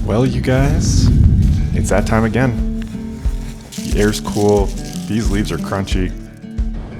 Well, you guys, it's that time again. The air's cool, these leaves are crunchy,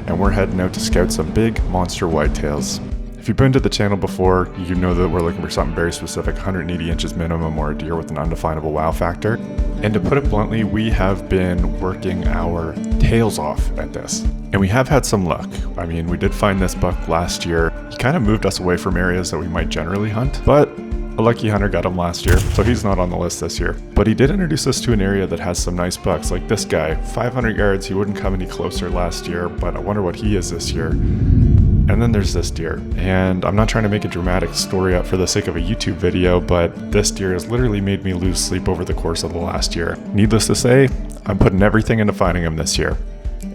and we're heading out to scout some big monster whitetails. If you've been to the channel before, you know that we're looking for something very specific, 180 inches minimum, or a deer with an undefinable wow factor. And to put it bluntly, we have been working our tails off at this. And we have had some luck. I mean, we did find this buck last year. He kind of moved us away from areas that we might generally hunt, but a lucky hunter got him last year, so he's not on the list this year. But he did introduce us to an area that has some nice bucks, like this guy. 500 yards, he wouldn't come any closer last year, but I wonder what he is this year. And then there's this deer, and I'm not trying to make a dramatic story up for the sake of a YouTube video, but this deer has literally made me lose sleep over the course of the last year. Needless to say, I'm putting everything into finding him this year,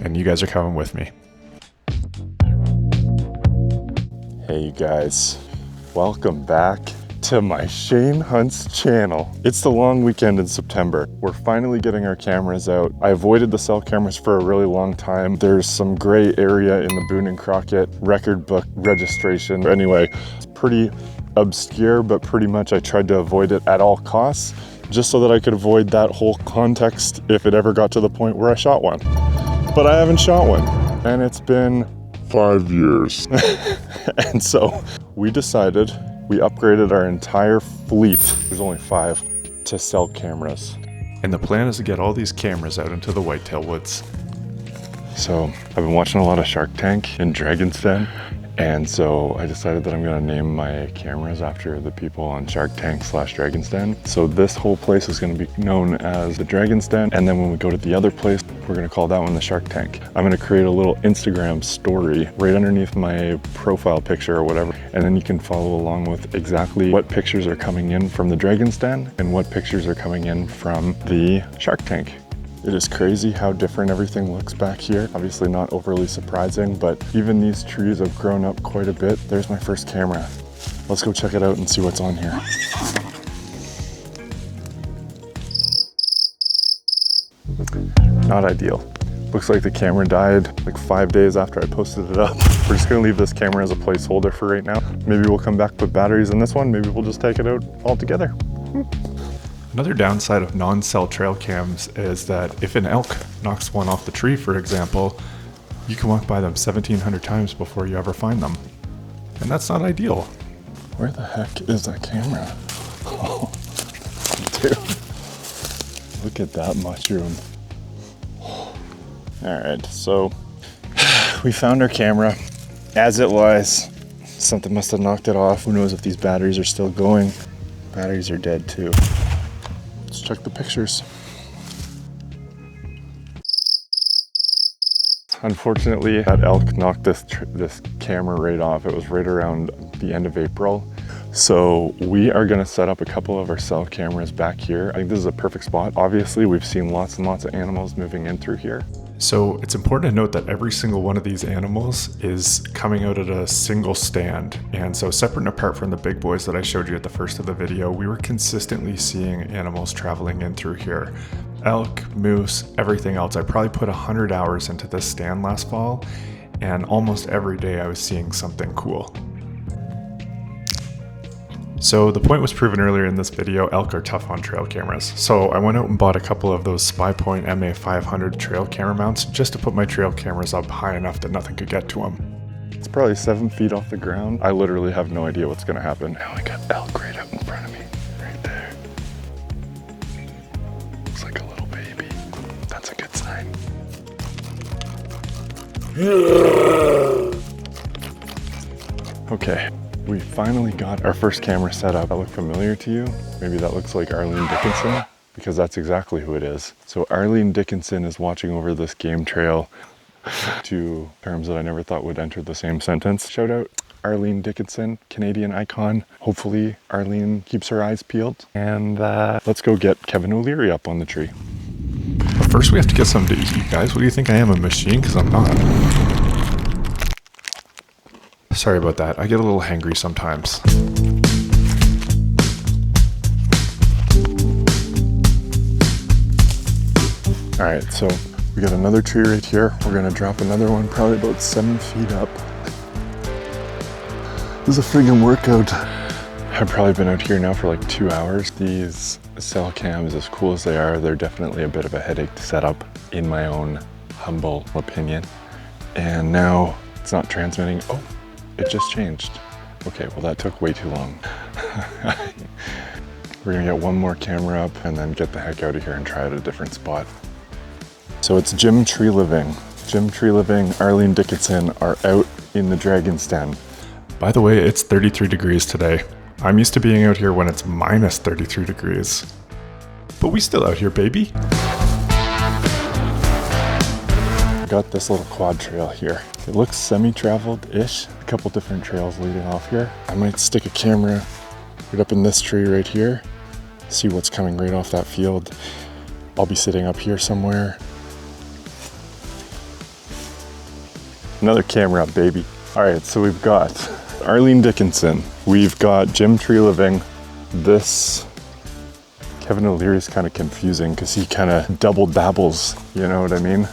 and you guys are coming with me. Hey you guys, welcome back to my Shane Hunts channel. It's the long weekend in September. We're finally getting our cameras out. I avoided the cell cameras for a really long time. There's some gray area in the Boone and Crockett record book registration. Anyway, it's pretty obscure, but pretty much I tried to avoid it at all costs, just so that I could avoid that whole context if it ever got to the point where I shot one. But I haven't shot one, and it's been 5 years. And so we decided, we upgraded our entire fleet, there's only 5, to cell cameras. And the plan is to get all these cameras out into the whitetail woods. So I've been watching a lot of Shark Tank and Dragon's Den, and so I decided that I'm gonna name my cameras after the people on Shark Tank / Dragon's Den. So this whole place is gonna be known as the Dragon's Den, and then when we go to the other place, we're gonna call that one the Shark Tank. I'm gonna create a little Instagram story right underneath my profile picture or whatever, and then you can follow along with exactly what pictures are coming in from the Dragon's Den and what pictures are coming in from the Shark Tank. It is crazy how different everything looks back here. Obviously not overly surprising, but even these trees have grown up quite a bit. There's my first camera. Let's go check it out and see what's on here. Not ideal. Looks like the camera died like 5 days after I posted it up. We're just gonna leave this camera as a placeholder for right now. Maybe we'll come back, put batteries in this one. Maybe we'll just take it out altogether. Another downside of non-cell trail cams is that if an elk knocks one off the tree, for example, you can walk by them 1,700 times before you ever find them. And that's not ideal. Where the heck is that camera? Oh, dude, look at that mushroom. All right, so we found our camera. As it lies, something must have knocked it off. Who knows if these batteries are still going? Batteries are dead too. Let's check the pictures. Unfortunately, that elk knocked this camera right off. It was right around the end of April. So we are gonna set up a couple of our cell cameras back here. I think this is a perfect spot. Obviously, we've seen lots and lots of animals moving in through here. So it's important to note that every single one of these animals is coming out at a single stand. And so separate and apart from the big boys that I showed you at the first of the video, we were consistently seeing animals traveling in through here. Elk, moose, everything else. I probably put 100 hours into this stand last fall, and almost every day I was seeing something cool. So the point was proven earlier in this video, elk are tough on trail cameras. So I went out and bought a couple of those SpyPoint MA500 trail camera mounts just to put my trail cameras up high enough that nothing could get to them. It's probably 7 feet off the ground. I literally have no idea what's gonna happen. Now I got elk right out in front of me, right there. Looks like a little baby. That's a good sign. Okay. We finally got our first camera set up. That look familiar to you? Maybe that looks like Arlene Dickinson, because that's exactly who it is. So Arlene Dickinson is watching over this game trail. Two terms that I never thought would enter the same sentence. Shout out Arlene Dickinson, Canadian icon. Hopefully Arlene keeps her eyes peeled. And let's go get Kevin O'Leary up on the tree. But first we have to get something to eat, you guys. What do you think I am, a machine? Because I'm not. Sorry about that, I get a little hangry sometimes. All right, so we got another tree right here. We're gonna drop another one, probably about 7 feet up. This is a friggin' workout. I've probably been out here now for like 2 hours. These cell cams, as cool as they are, they're definitely a bit of a headache to set up, in my own humble opinion. And now it's not transmitting. Oh, it just changed. Okay, well that took way too long. We're gonna get one more camera up and then get the heck out of here and try out a different spot. So it's Jim Tree Living. Jim Tree Living, Arlene Dickinson are out in the Dragon's Den. By the way, it's 33 degrees today. I'm used to being out here when it's minus 33 degrees. But we still out here, baby. Got this little quad trail here. It looks semi-traveled-ish. A couple different trails leading off here. I might stick a camera right up in this tree right here. See what's coming right off that field. I'll be sitting up here somewhere. Another camera up, baby. All right, so we've got Arlene Dickinson. We've got Jim Tree Living. This Kevin O'Leary's kind of confusing because he kind of double dabbles, you know what I mean?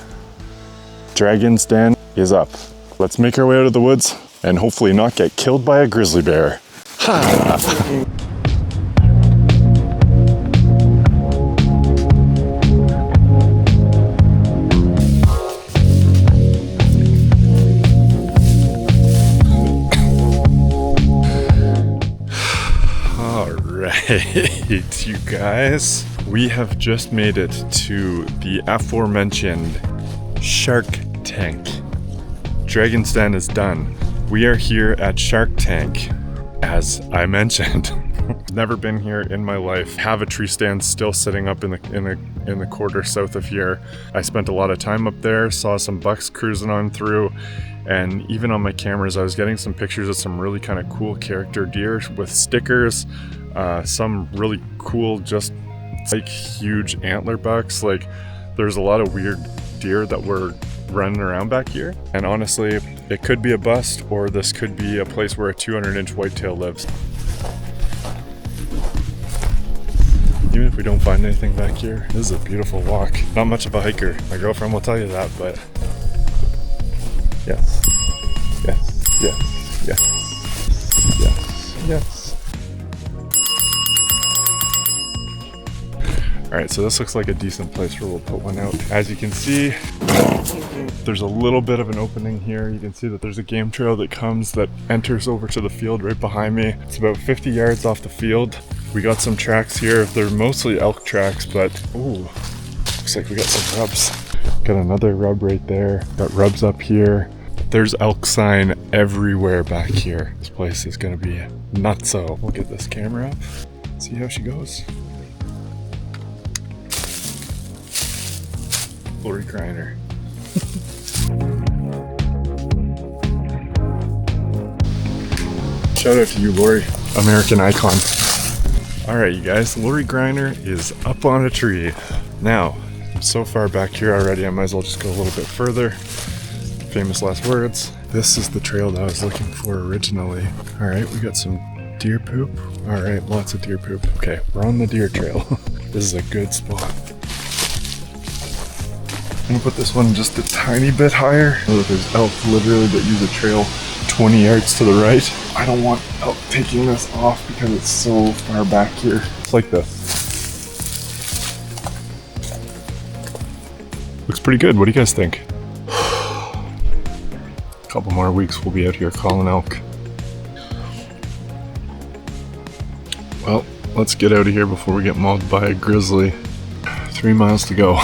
Dragon's Den is up. Let's make our way out of the woods and hopefully not get killed by a grizzly bear. Ha! Alright, you guys, we have just made it to the aforementioned Shark Tank. Dragon's Den is done. We are here at Shark Tank, as I mentioned. Never been here in my life. Have a tree stand still sitting up in the quarter south of here. I spent a lot of time up there, saw some bucks cruising on through, and even on my cameras I was getting some pictures of some really kind of cool character deer with stickers, some really cool just like huge antler bucks. Like there's a lot of weird deer that were running around back here, and honestly it could be a bust or this could be a place where a 200-inch whitetail lives. Even if we don't find anything back here, this is a beautiful walk. Not much of a hiker, my girlfriend will tell you that, but yes, yes, yes, yes, yes, yes. Alright, so this looks like a decent place where we'll put one out. As you can see, there's a little bit of an opening here. You can see that there's a game trail that enters over to the field right behind me. It's about 50 yards off the field. We got some tracks here. They're mostly elk tracks, but ooh, looks like we got some rubs. Got another rub right there. Got rubs up here. There's elk sign everywhere back here. This place is gonna be nutso. We'll get this camera up, see how she goes. Lori Griner. Shout out to you, Lori. American icon. Alright, you guys, Lori Griner is up on a tree. Now, I'm so far back here already, I might as well just go a little bit further. Famous last words. This is the trail that I was looking for originally. Alright, we got some deer poop. Alright, lots of deer poop. Okay, we're on the deer trail. This is a good spot. I'm gonna put this one just a tiny bit higher. Oh, there's elk literally that use a trail 20 yards to the right. I don't want elk taking this off because it's so far back here. It's like this. Looks pretty good. What do you guys think? A couple more weeks we'll be out here calling elk. Well, let's get out of here before we get mauled by a grizzly. 3 miles to go.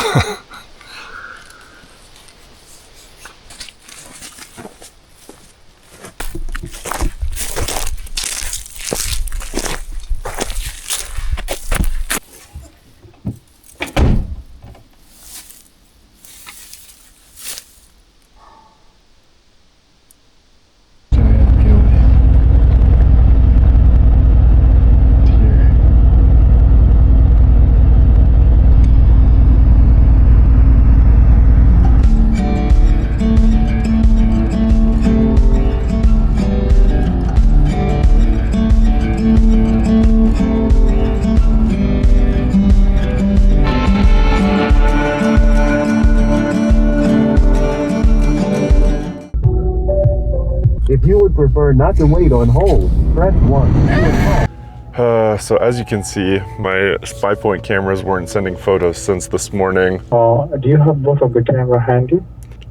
If you would prefer not to wait on hold, press 1. So as you can see, my spy point cameras weren't sending photos since this morning. Do you have both of the camera handy?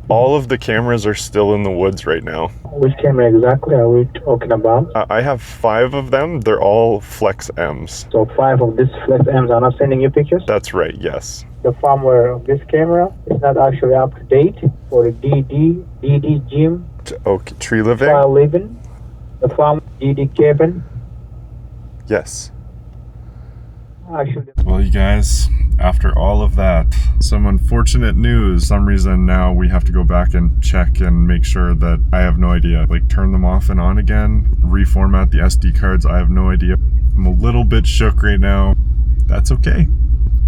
All of the cameras are still in the woods right now. Which camera exactly are we talking about? I have 5 of them. They're all Flex M's. So 5 of these Flex M's are not sending you pictures? That's right, yes. The firmware of this camera is not actually up to date for the DD Jim. Okay, tree living? File living. The firmware DD Kevin. Yes. Actually. Well, you guys, after all of that, some unfortunate news. For some reason now we have to go back and check and make sure that I have no idea. Like turn them off and on again, reformat the SD cards. I have no idea. I'm a little bit shook right now. That's okay.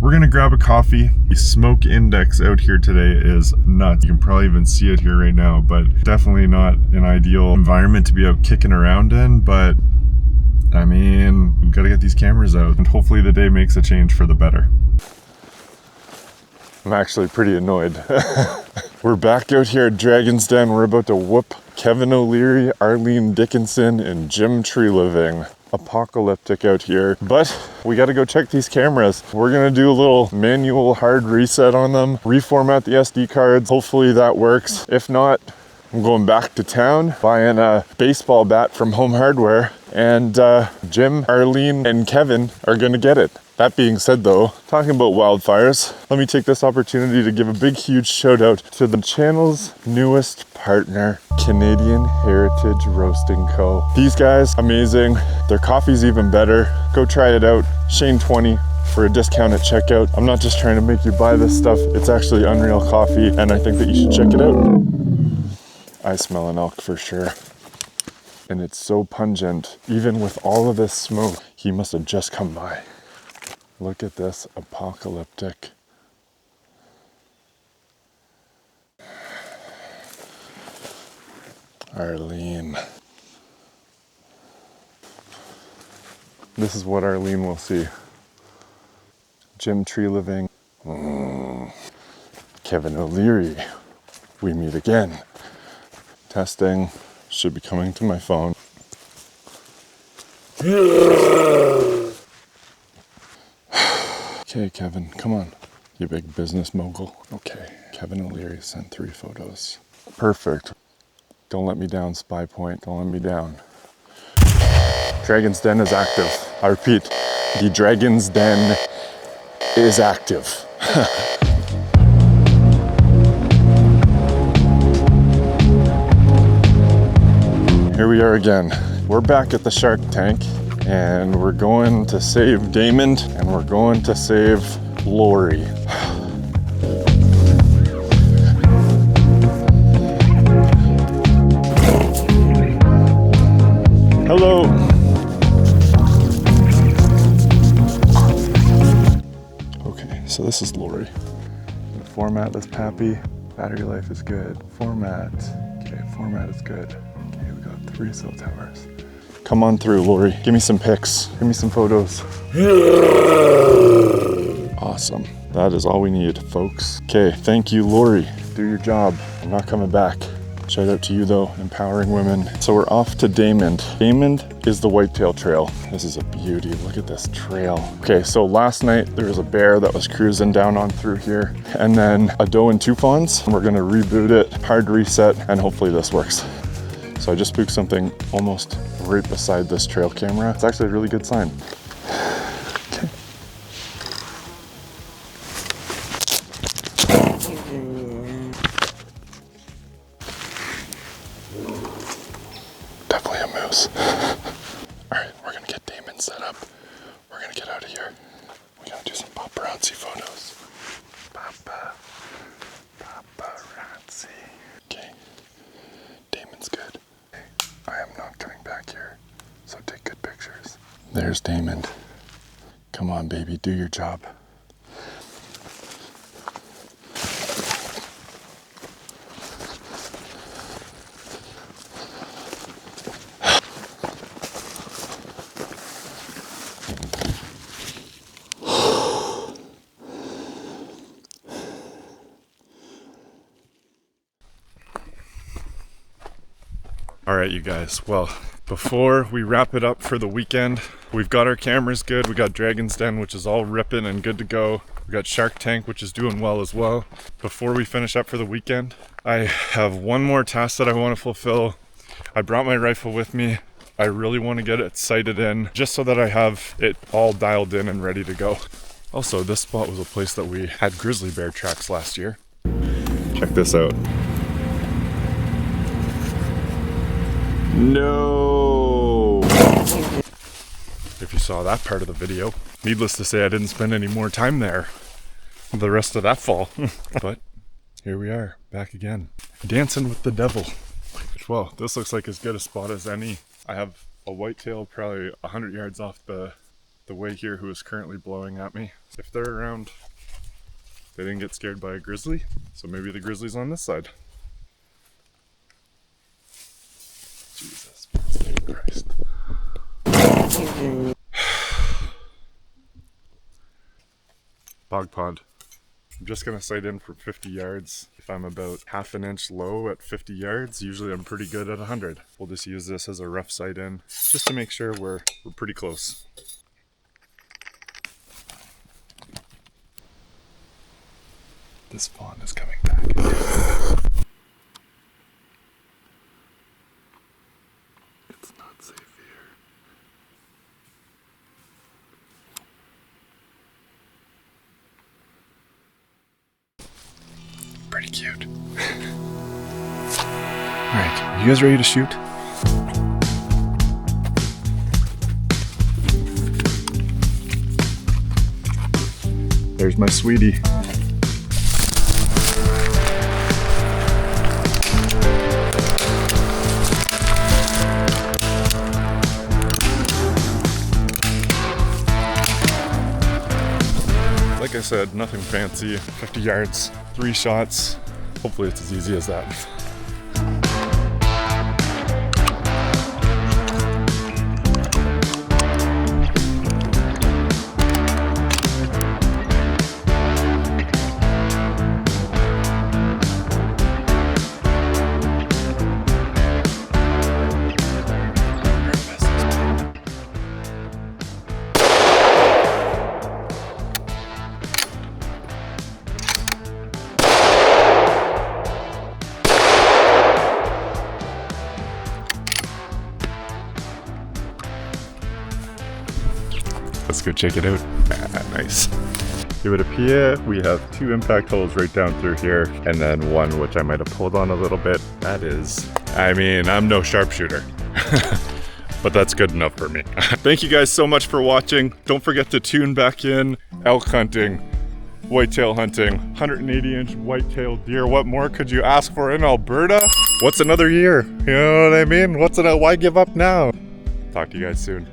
We're gonna grab a coffee. The smoke index out here today is nuts. You can probably even see it here right now, but definitely not an ideal environment to be out kicking around in, but I mean, we've got to get these cameras out and hopefully the day makes a change for the better. I'm actually pretty annoyed. We're back out here at Dragon's Den. We're about to whoop Kevin O'Leary, Arlene Dickinson, and Jim Tree Living. Apocalyptic out here, but we got to go check these cameras. We're gonna do a little manual hard reset on them, reformat the SD cards. Hopefully that works. If not, I'm going back to town, buying a baseball bat from Home Hardware, and Jim, Arlene, and Kevin are gonna get it. That being said though, talking about wildfires, let me take this opportunity to give a big huge shout out to the channel's newest partner, Canadian Heritage Roasting Co. These guys, amazing. Their coffee's even better. Go try it out. Shane20 for a discount at checkout. I'm not just trying to make you buy this stuff. It's actually unreal coffee and I think that you should check it out. I smell an elk for sure. And it's so pungent. Even with all of this smoke, he must have just come by. Look at this, apocalyptic. Arlene. This is what Arlene will see. Jim Tree Living. Kevin O'Leary. We meet again. Testing. Should be coming to my phone. Okay, Kevin, come on. You big business mogul. Okay, Kevin O'Leary sent 3 photos. Perfect. Don't let me down, Spy Point. Don't let me down. Dragon's Den is active. I repeat, the Dragon's Den is active. Here we are again. We're back at the Shark Tank and we're going to save Damon and we're going to save Lori. Hello. Okay, so this is Lori. Format this pappy. Battery life is good. Format. Okay, format is good. Okay, we got 3 cell towers. Come on through, Lori. Give me some pics. Give me some photos. Awesome. That is all we need, folks. Okay, thank you, Lori. Do your job. I'm not coming back. Shout out to you though, empowering women. So we're off to Damon. Damon is the whitetail trail. This is a beauty, look at this trail. Okay, so last night there was a bear that was cruising down on through here and then a doe and 2 fawns. We're gonna reboot it, hard reset, and hopefully this works. So I just spooked something almost right beside this trail camera. It's actually a really good sign. Okay. Definitely a moose. All right, we're gonna get Damon set up. We're gonna get out of here. We're gonna do some paparazzi photos. Paparazzi. Okay, Damon's good. I am not coming back here, so take good pictures. There's Damon. Come on, baby, do your job. All right, you guys, well, Before we wrap it up for the weekend, we've got our cameras good. We got Dragon's Den, which is all ripping and good to go. We got Shark Tank, which is doing well as well. Before we finish up for the weekend, I have one more task that I want to fulfill. I brought my rifle with me. I really want to get it sighted in just so that I have it all dialed in and ready to go. Also, this spot was a place that we had grizzly bear tracks last year. Check this out. No! If you saw that part of the video, needless to say, I didn't spend any more time there the rest of that fall. But here we are, back again, dancing with the devil. Well, this looks like as good a spot as any. I have a whitetail probably 100 yards off the way here who is currently blowing at me. If they're around, they didn't get scared by a grizzly, so maybe the grizzly's on this side. Jesus Christ. Bog pond. I'm just gonna sight in for 50 yards. If I'm about half an inch low at 50 yards, usually I'm pretty good at 100. We'll just use this as a rough sight in, just to make sure we're pretty close. This fawn is coming back. It's not safe here. Pretty cute. Alright, you guys ready to shoot? There's my sweetie. Like I said, nothing fancy. 50 yards, 3 shots. Hopefully it's as easy as that. Let's go check it out. Nice. Give it a peer. We have 2 impact holes right down through here, and then one which I might have pulled on a little bit. That is, I mean, I'm no sharpshooter, but that's good enough for me. Thank you guys so much for watching. Don't forget to tune back in. Elk hunting, whitetail hunting, 180-inch whitetail deer. What more could you ask for in Alberta? What's another year? You know what I mean? Why give up now? Talk to you guys soon.